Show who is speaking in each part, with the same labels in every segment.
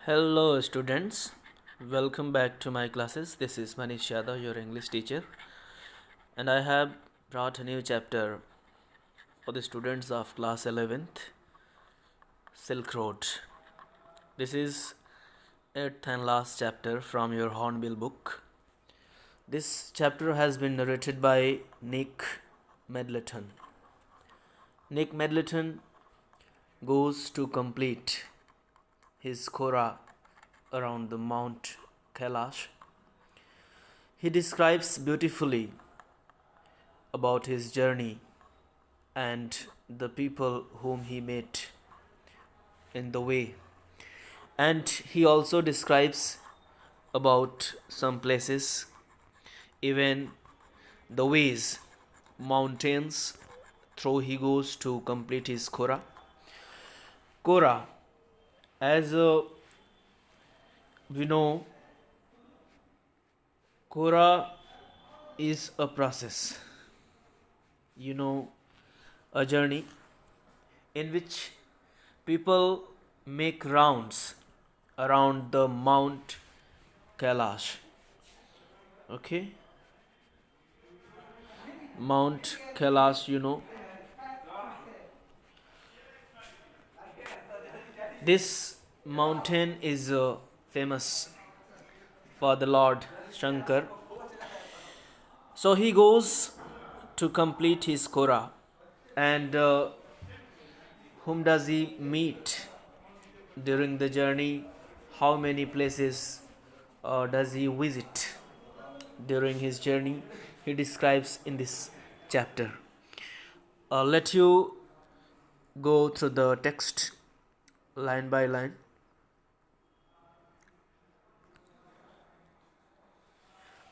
Speaker 1: Hello students, welcome back to my classes. This is Manish Sir, your English teacher, and I have brought a new chapter for the students of class 11th, Silk Road. This is 8th and last chapter from your Hornbill book. This chapter has been narrated by Nick Medleton. Nick Medleton goes to complete his Korah around the Mount Kailash. He describes beautifully about his journey and the people whom he met in the way. And he also describes about some places, even the ways, mountains through he goes to complete his Korah. Korah, as we know, Korah is a process, a journey in which people make rounds around the Mount Kailash. Okay, Mount Kailash, this mountain is famous for the Lord Shankar. So he goes to complete his Korah, and whom does he meet during the journey? How many places does he visit during his journey? He describes in this chapter. Let you go through the text line by line.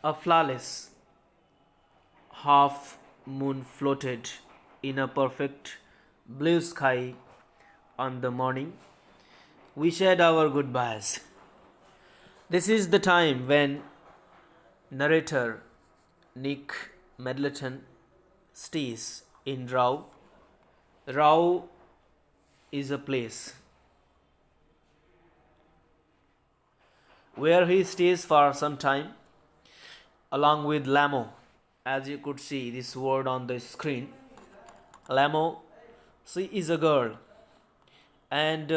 Speaker 1: A flawless half moon floated in a perfect blue sky on the morning we said our goodbyes. This is the time when narrator Nick Medleton stays in Rao. Rao is a place where he stays for some time along with Lamo. As you could see this word on the screen, Lamo, she is a girl, and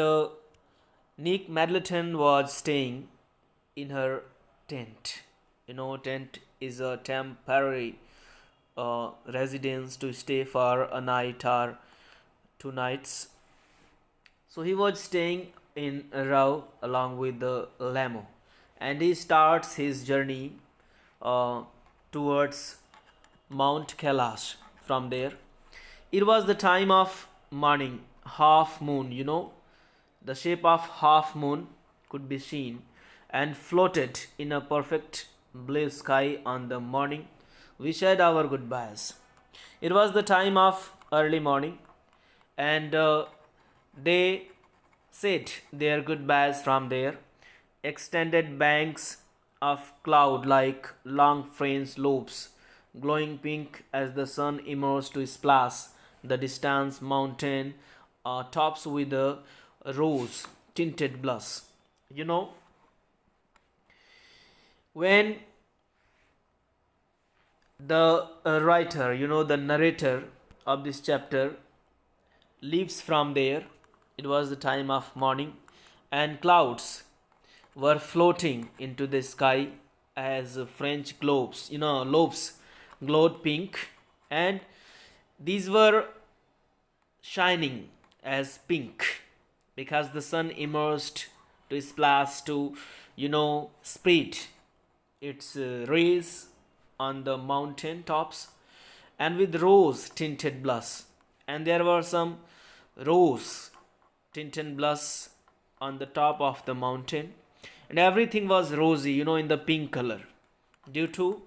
Speaker 1: Nick Medleton was staying in her tent. Tent is a temporary residence to stay for a night or 2 nights. So he was staying in Rao along with the Lamo, and he starts his journey towards Mount Kailash from there. It was the time of morning, half moon, the shape of half moon could be seen and floated in a perfect blue sky on the morning we said our goodbyes. It was the time of early morning, and they said their goodbyes from there. Extended banks of cloud like long fringe loops, glowing pink as the sun emerged to splash the distant mountain tops with a rose tinted blush. When the writer, the narrator of this chapter leaves from there, it was the time of morning, and clouds were floating into the sky as French lobes glowed pink, and these were shining as pink because the sun emerged to splash to spread its rays on the mountain tops and with rose tinted blush, and there were some rose tinted blush on the top of the mountain, and everything was rosy, in the pink color due to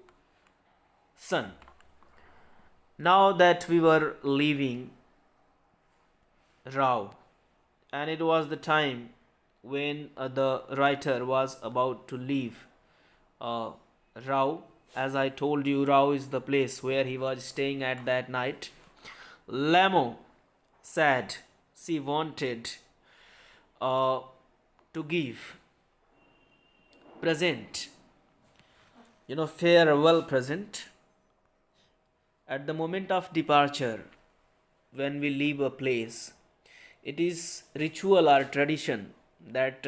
Speaker 1: sun. Now that we were leaving Rao, and it was the time when the writer was about to leave Rao. As I told you, Rao is the place where he was staying at that night. Lamo said she wanted to give present, farewell present. At the moment of departure, when we leave a place, it is ritual or tradition that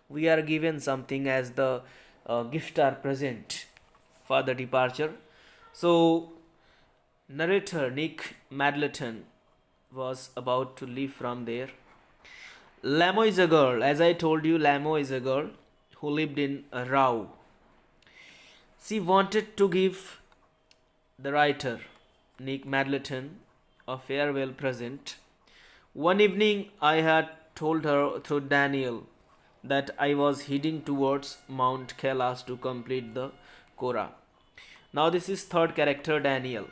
Speaker 1: we are given something as the gift or present for the departure. So, narrator Nick Madleton was about to leave from there. Lamo is a girl, as I told you, Lamo is a girl who lived in Rao. She wanted to give the writer, Nick Madleton, a farewell present. One evening, I had told her through Daniel that I was heading towards Mount Kailash to complete the Korah. Now, this is third character Daniel,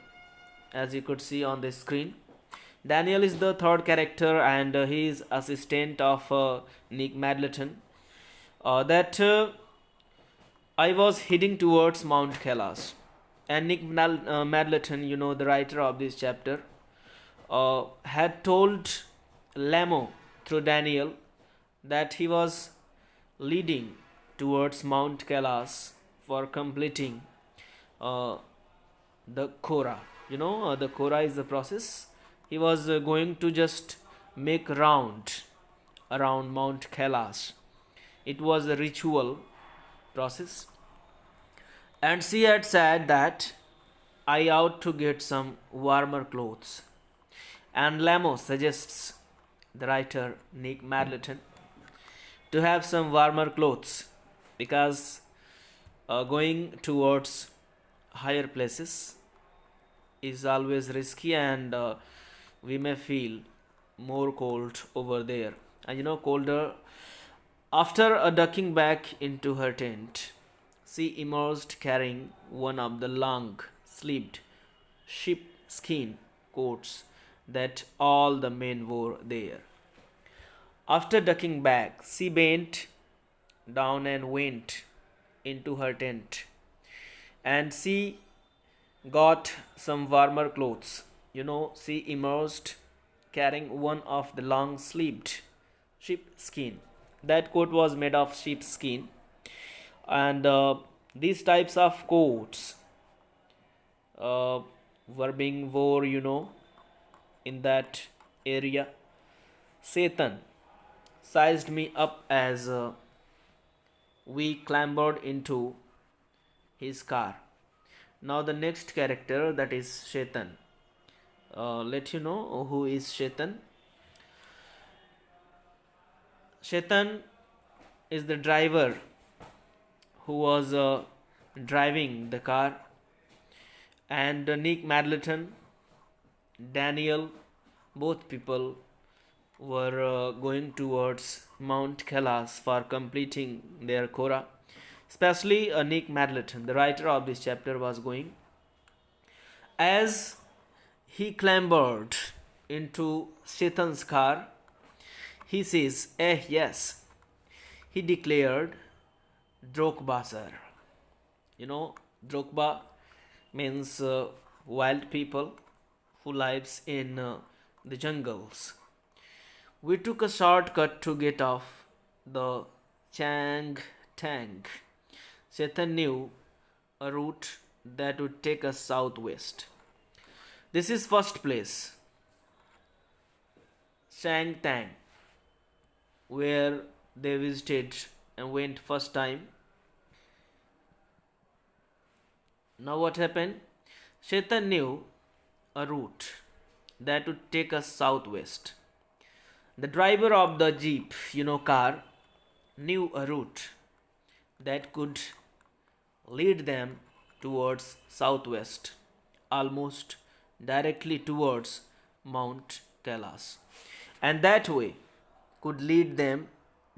Speaker 1: as you could see on the screen. Daniel is the third character, and he is assistant of Nick Madleton. That I was heading towards Mount Kailash, and Nick Madleton, the writer of this chapter, had told Lamo through Daniel that he was leading towards Mount Kailash for completing the Korah. The Korah is the process. He was going to just make round around Mount Kailash. It was a ritual process. And she had said that I ought to get some warmer clothes. And Lamo suggests the writer Nick Madleton to have some warmer clothes because going towards higher places is always risky, and we may feel more cold over there, and colder. After ducking back into her tent, she emerged carrying one of the long sleeved sheepskin coats that all the men wore there. After ducking back, she bent down and went into her tent, and she got some warmer clothes. She emerged carrying one of the long sleeved sheepskin. That coat was made of sheepskin, and these types of coats were being wore, in that area. Satan sized me up as we clambered into his car. Now the next character, that is Shaitan. Let you know who is Shaitan. Shaitan is the driver who was driving the car, and Nick Madleton, Daniel, both people were going towards Mount Kailash for completing their Korah. Especially Nick Madleton, the writer of this chapter, was going. As he clambered into Shaitan's car, he says, yes, he declared, Drokba, sir. Drokba means wild people who lives in the jungles. We took a shortcut to get off the Chang Tang. Chetan knew a route that would take us southwest. This is first place, Chang Tang, where they visited and went first time. Now what happened? Chetan knew a route that would take us southwest. The driver of the jeep, car, knew a route that could lead them towards southwest, almost directly towards Mount Kailash, and that way could lead them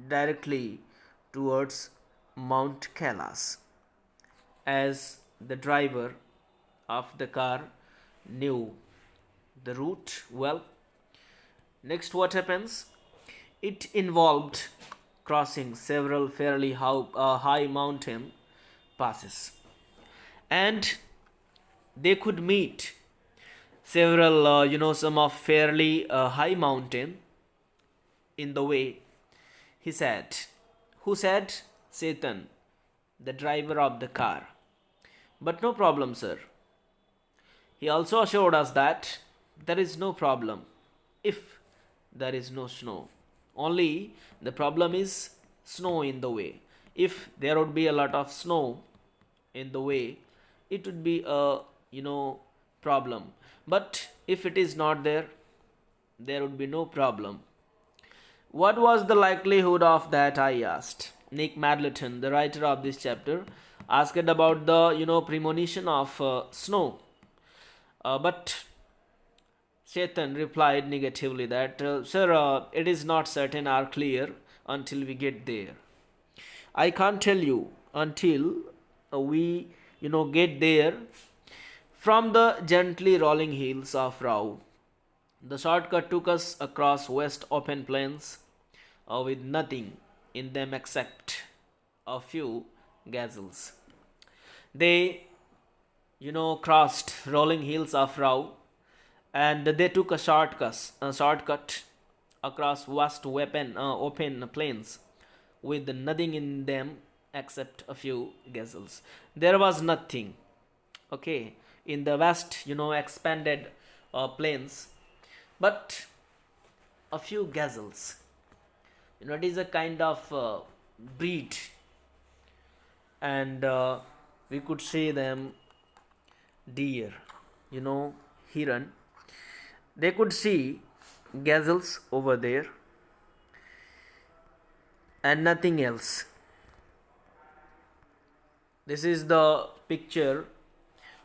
Speaker 1: directly towards Mount Kailash, as the driver of the car knew the route well. Next, what happens? It involved crossing several fairly high mountain passes, and they could meet several, some of fairly high mountain in the way. He said, who said? Satan the driver of the car. But no problem, sir. He also assured us that there is no problem if there is no snow. Only the problem is snow in the way. If there would be a lot of snow in the way, it would be a problem. But if it is not there, there would be no problem. What was the likelihood of that? I asked. Nick Madleton, the writer of this chapter, asked about the premonition of snow. But Chetan replied negatively that, sir, it is not certain or clear until we get there. I can't tell you until we get there. From the gently rolling hills of Rao, the shortcut took us across vast open plains with nothing in them except a few gazelles. They crossed rolling hills of Rao, and they took a shortcut across vast open plains with nothing in them except a few gazelles. There was nothing, okay, in the vast expanded plains, but a few gazelles. It is a kind of breed, and we could say them deer, heron. They could see gazelles over there and nothing else. This is the picture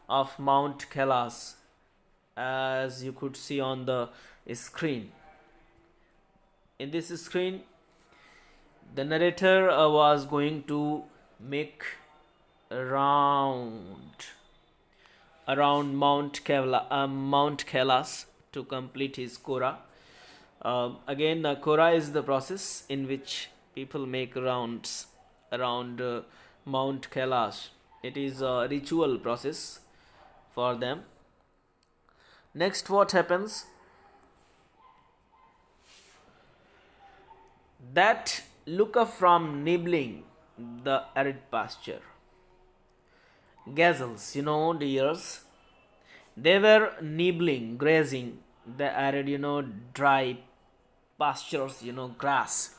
Speaker 1: of Mount Kailas, as you could see on the screen. In this screen, the narrator was going to make a round around Mount Kailas to complete his Kora. Again, Kora is the process in which people make rounds around Mount Kailas. It is a ritual process for them. Next, what happens? That look up from nibbling the arid pasture. Gazelles, deers, they were nibbling, grazing the arid, dry pastures, grass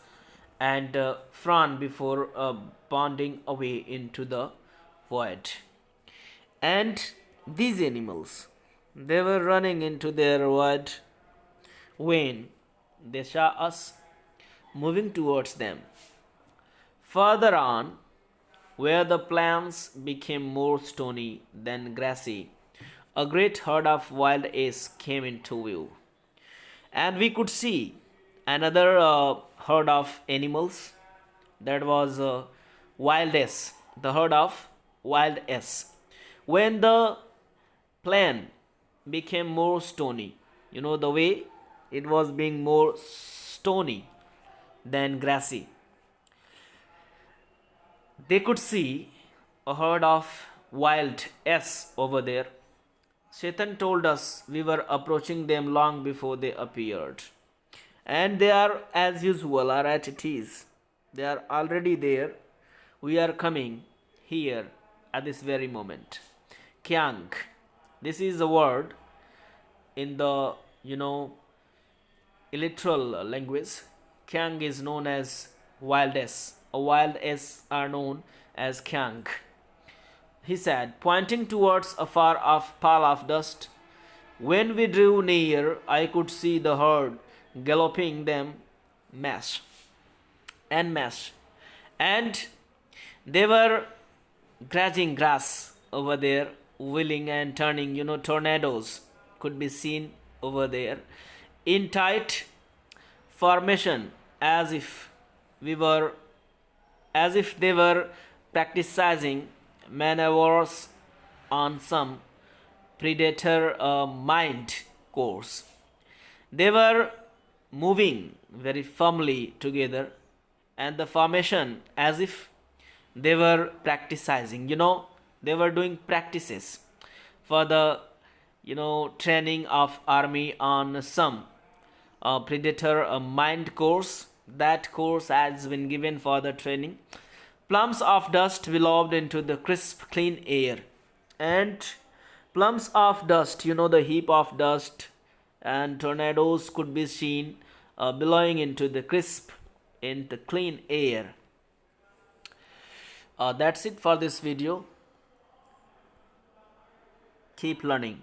Speaker 1: and fern before bounding away into the void. And these animals, they were running into their void when they saw us moving towards them. Further on, where the plains became more stony than grassy, a great herd of wild ace came into view. And we could see another herd of animals, that was wild ace, the herd of wild ace. When the plain became more stony, the way it was being more stony than grassy, they could see a herd of wild ass over there. Chetan told us we were approaching them long before they appeared. And they are, as usual, are at ease. They are already there. We are coming here at this very moment. Kyang. This is a word in the, literal language. Kyang is known as wild ass. A wild ass are known as Kyang. He said, pointing towards a far off pall of dust. When we drew near, I could see the herd galloping them mass. And they were grazing grass over there, wheeling and turning, tornadoes could be seen over there in tight formation, as if they were practicing maneuvers on some predator mind course. They were moving very firmly together, and the formation as if they were practicing. They were doing practices for the training of army on some predator mind course. That course has been given for the training Plumes of dust billowed into the crisp, clean air. And plumes of dust, the heap of dust, and tornadoes could be seen billowing into the crisp, into clean air. That's it for this video. Keep learning.